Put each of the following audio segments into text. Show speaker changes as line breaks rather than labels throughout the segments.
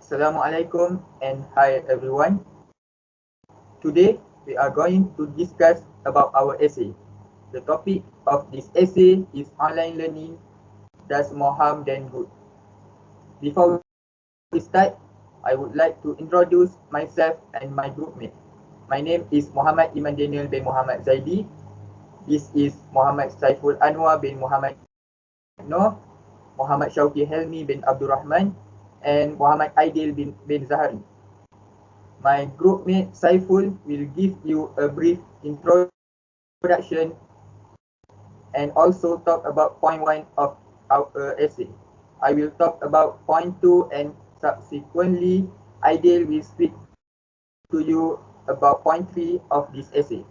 Assalamualaikum and hi everyone. Today we are going to discuss about our essay. The topic of this essay is online learning does more harm than good. Before we start, I would like to introduce myself and my groupmate. My name is Muhammad Iman Daniel bin Muhammad Zaidi. This is Muhammad Saiful Anwar bin Muhammad Noor, Muhammad Shauki Helmi bin Abdul Rahman, and Muhammad Aidil bin Zahari. My groupmate Saiful will give you a brief introduction and also talk about point 1 of our essay. I will talk about point 2 and subsequently Aidil will speak to you about point 3 of this essay.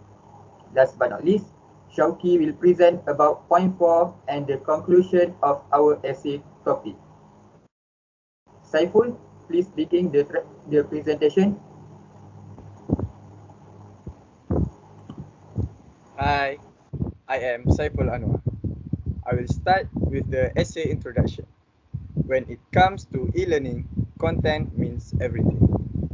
Last but not least, Shauki will present about point 4 and the conclusion of our essay topic. Saiful, please begin the presentation.
Hi, I am Saiful Anwar. I will start with the essay introduction. When it comes to e-learning, content means everything.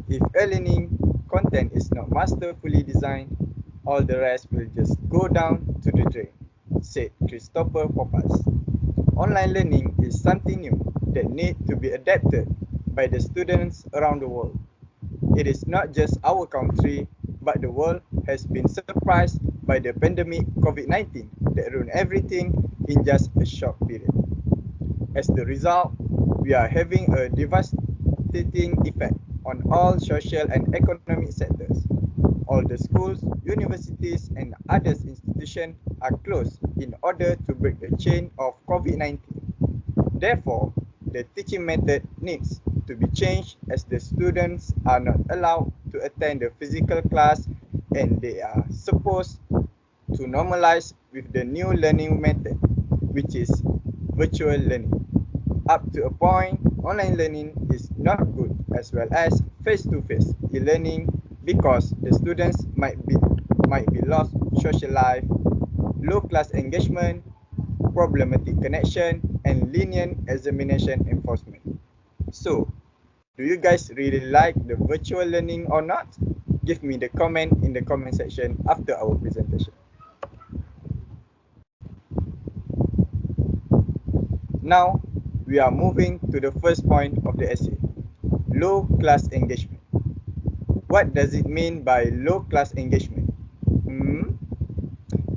If e-learning content is not masterfully designed, all the rest will just go down to the drain, said Christopher Poppas. Online learning is something new that needs to be adapted by the students around the world. It is not just our country, but the world has been surprised by the pandemic COVID-19 that ruined everything in just a short period. As the result, we are having a devastating effect on all social and economic sectors. All the schools, universities, and other institutions are closed in order to break the chain of COVID-19. Therefore, the teaching method needs to be changed as the students are not allowed to attend the physical class and they are supposed to normalize with the new learning method, which is virtual learning. Up to a point, online learning is not good as well as face-to-face e-learning because the students might be lost social life, low class engagement, problematic connection, and lenient examination enforcement. So, do you guys really like the virtual learning or not? Give me the comment in the comment section after our presentation. Now, we are moving to the first point of the essay, low class engagement. What does it mean by low class engagement?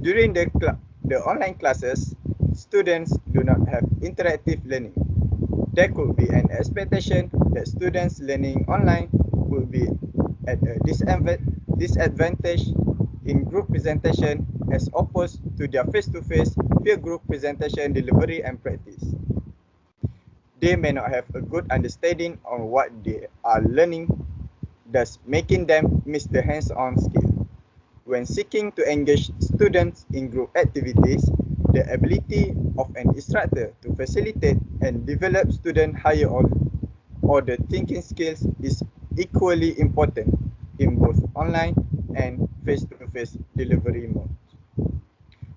During the online classes, students do not have interactive learning. There could be an expectation that students learning online will be at a disadvantage in group presentation as opposed to their face-to-face peer group presentation delivery and practice. They may not have a good understanding on what they are learning, thus making them miss the hands-on skill. When seeking to engage students in group activities, the ability of an instructor to facilitate and develop student higher order thinking skills is equally important in both online and face-to-face delivery modes.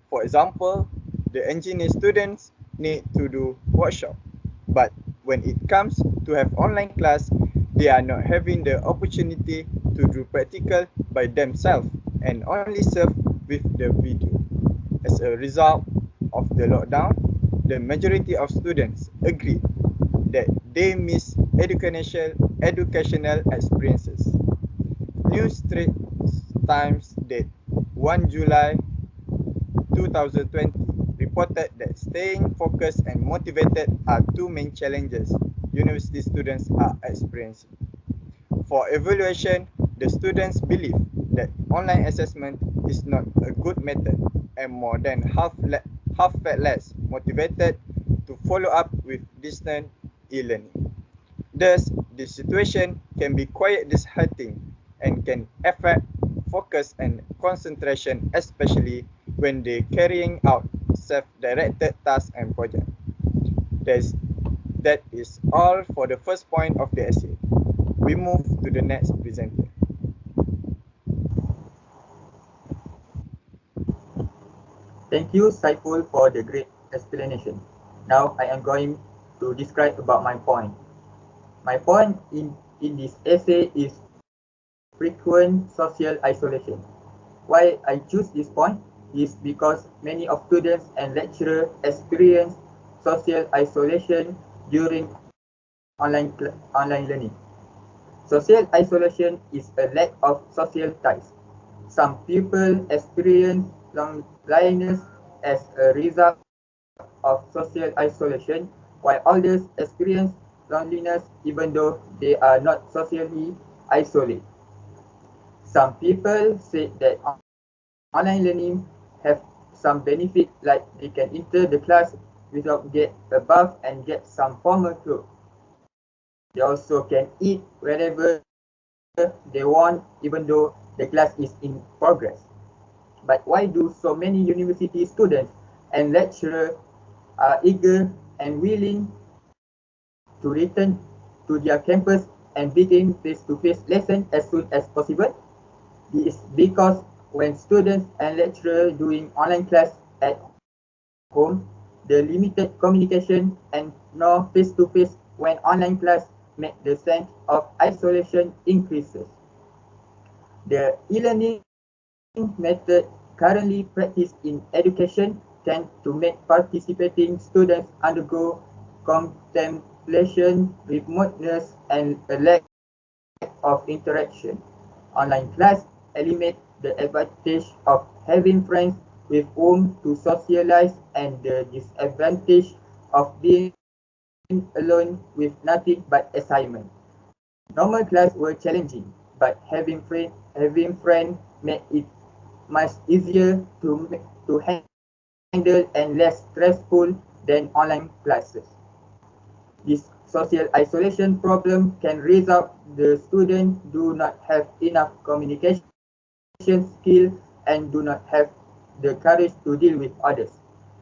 For example, the engineer students need to do workshop, but when it comes to have online class, they are not having the opportunity to do practical by themselves and only serve with the video. As a result of the lockdown, the majority of students agree that they miss educational experiences. New Straits Times date 1 July 2020 reported that staying focused and motivated are two main challenges university students are experiencing. For evaluation, the students believe that online assessment is not a good method and more than half felt less motivated to follow up with distant e-learning. Thus, the situation can be quite disheartening and can affect focus and concentration, especially when they're carrying out self-directed tasks and projects. That is all for the first point of the essay. We move to the next presenter.
Thank you, Saiful, for the great explanation. Now I am going to describe about my point. My point in this essay is frequent social isolation. Why I choose this point is because many of students and lecturers experience social isolation during online learning. Social isolation is a lack of social ties. Some people experience loneliness as a result of social isolation, while others experience loneliness even though they are not socially isolated. Some people say that online learning have some benefit like they can enter the class without get a bath and get some formal clothes. They also can eat wherever they want even though the class is in progress. But why do so many university students and lecturers are eager and willing to return to their campus and begin face-to-face lesson as soon as possible? This is because when students and lecturers doing online class at home, the limited communication and no face-to-face when online class make the sense of isolation increases. The e-learning method currently practiced in education tend to make participating students undergo contemplation, remoteness, and a lack of interaction. Online class eliminate the advantage of having friends with whom to socialize and the disadvantage of being alone with nothing but assignment. Normal class were challenging, but having friend made it much easier to handle and less stressful than online classes. This social isolation problem can result the students do not have enough communication skill and do not have the courage to deal with others.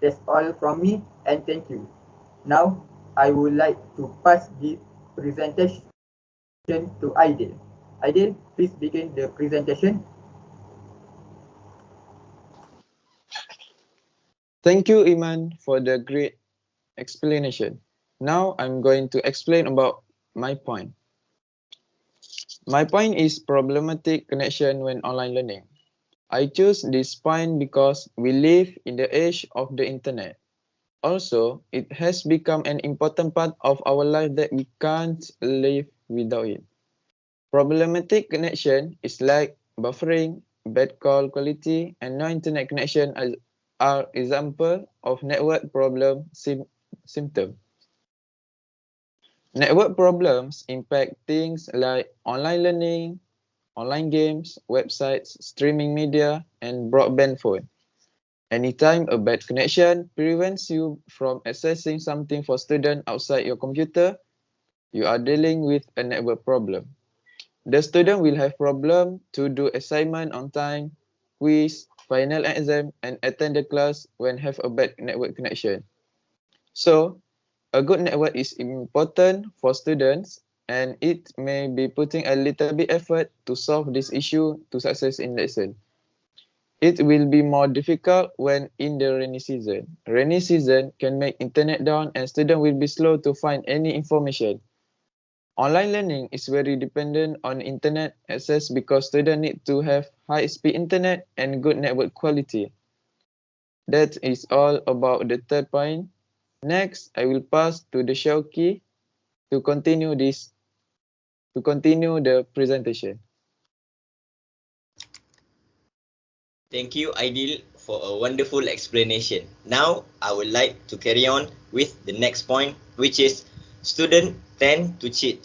That's all from me and thank you. Now I would like to pass the presentation to Aidil. Aidil, please begin the presentation.
Thank you, Iman, for the great explanation. Now I'm going to explain about my point. My point is problematic connection when online learning. I choose this point because we live in the age of the internet. Also, it has become an important part of our life that we can't live without it. Problematic connection is like buffering, bad call quality, and no internet connection are examples of network problem symptom. Network problems impact things like online learning, online games, websites, streaming media, and broadband phone. Anytime a bad connection prevents you from accessing something for students outside your computer, you are dealing with a network problem. The student will have problem to do assignment on time, quiz, final exam, and attend the class when have a bad network connection. So, a good network is important for students, and it may be putting a little bit effort to solve this issue to success in lesson. It will be more difficult when in the rainy season. Rainy season can make internet down and students will be slow to find any information. Online learning is very dependent on internet access because students need to have high-speed internet and good network quality. That is all about the third point. Next, I will pass to the Shauki to continue the presentation.
Thank you, Aidil, for a wonderful explanation. Now, I would like to carry on with the next point, which is students tend to cheat.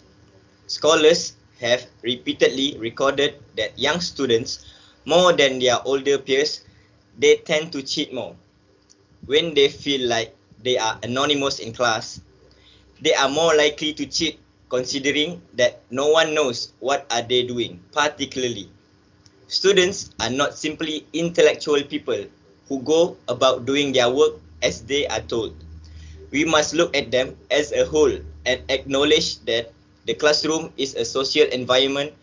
Scholars have repeatedly recorded that young students, more than their older peers, they tend to cheat more. When they feel like they are anonymous in class, they are more likely to cheat considering that no one knows what are they doing, particularly. Students are not simply intellectual people who go about doing their work as they are told. We must look at them as a whole and acknowledge that the classroom is a social environment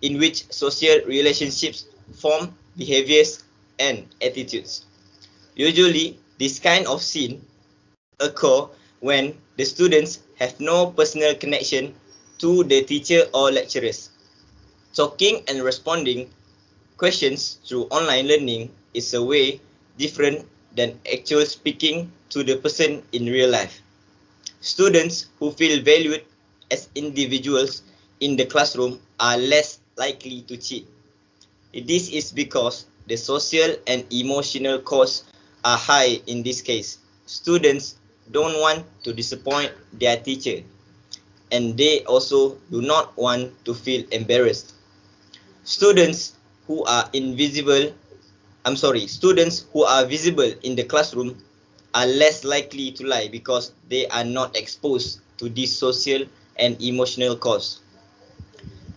in which social relationships form behaviors and attitudes. Usually, this kind of scene occur when the students have no personal connection to the teacher or lecturers. Talking and responding questions through online learning is a way different than actual speaking to the person in real life. Students who feel valued as individuals in the classroom are less likely to cheat. This is because the social and emotional costs are high in this case. Students don't want to disappoint their teacher, and they also do not want to feel embarrassed. Students who are students who are visible in the classroom are less likely to lie because they are not exposed to these social and emotional costs.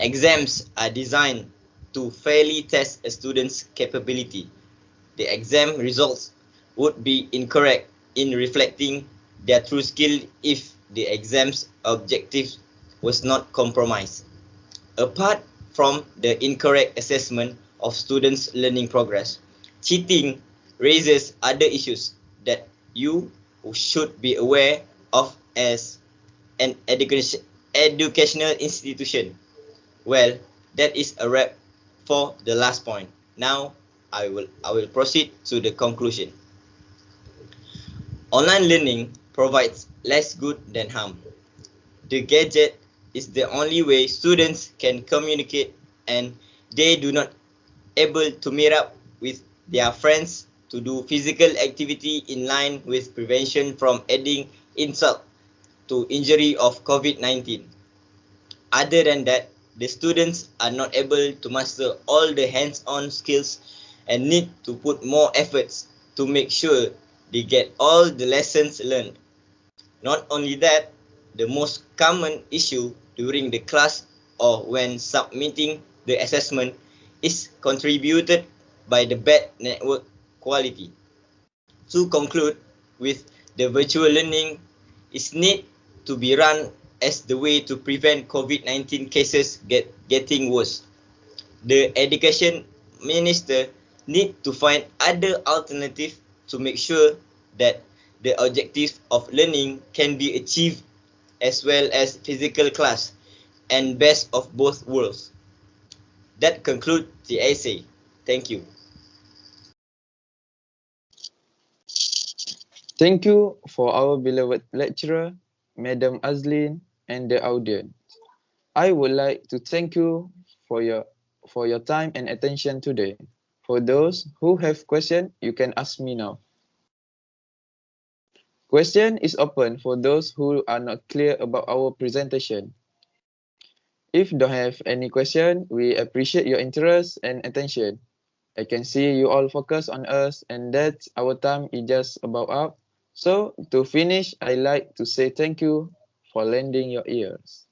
Exams are designed to fairly test a student's capability. The exam results would be incorrect in reflecting their true skill if the exam's objective was not compromised. Apart from the incorrect assessment of students' learning progress, cheating raises other issues that you should be aware of as an educational institution. Well, that is a wrap for the last point. Now I will proceed to the conclusion. Online learning provides less good than harm. The gadget is the only way students can communicate, and they do not able to meet up with their friends to do physical activity in line with prevention from adding insult to injury of COVID-19. Other than that, the students are not able to master all the hands-on skills and need to put more efforts to make sure they get all the lessons learned. Not only that, the most common issue during the class or when submitting the assessment is contributed by the bad network quality. To conclude with, the virtual learning is need to be run as the way to prevent COVID-19 cases getting worse. The education minister need to find other alternative to make sure that the objective of learning can be achieved as well as physical class and best of both worlds. That concludes the essay. Thank you.
Thank you for our beloved lecturer, Madam Azlin, and the audience. I would like to thank you for your time and attention today. For those who have questions, you can ask me now. Question is open for those who are not clear about our presentation. If you don't have any question, we appreciate your interest and attention. I can see you all focus on us, and that our time is just about up. So to finish, I like to say thank you for lending your ears.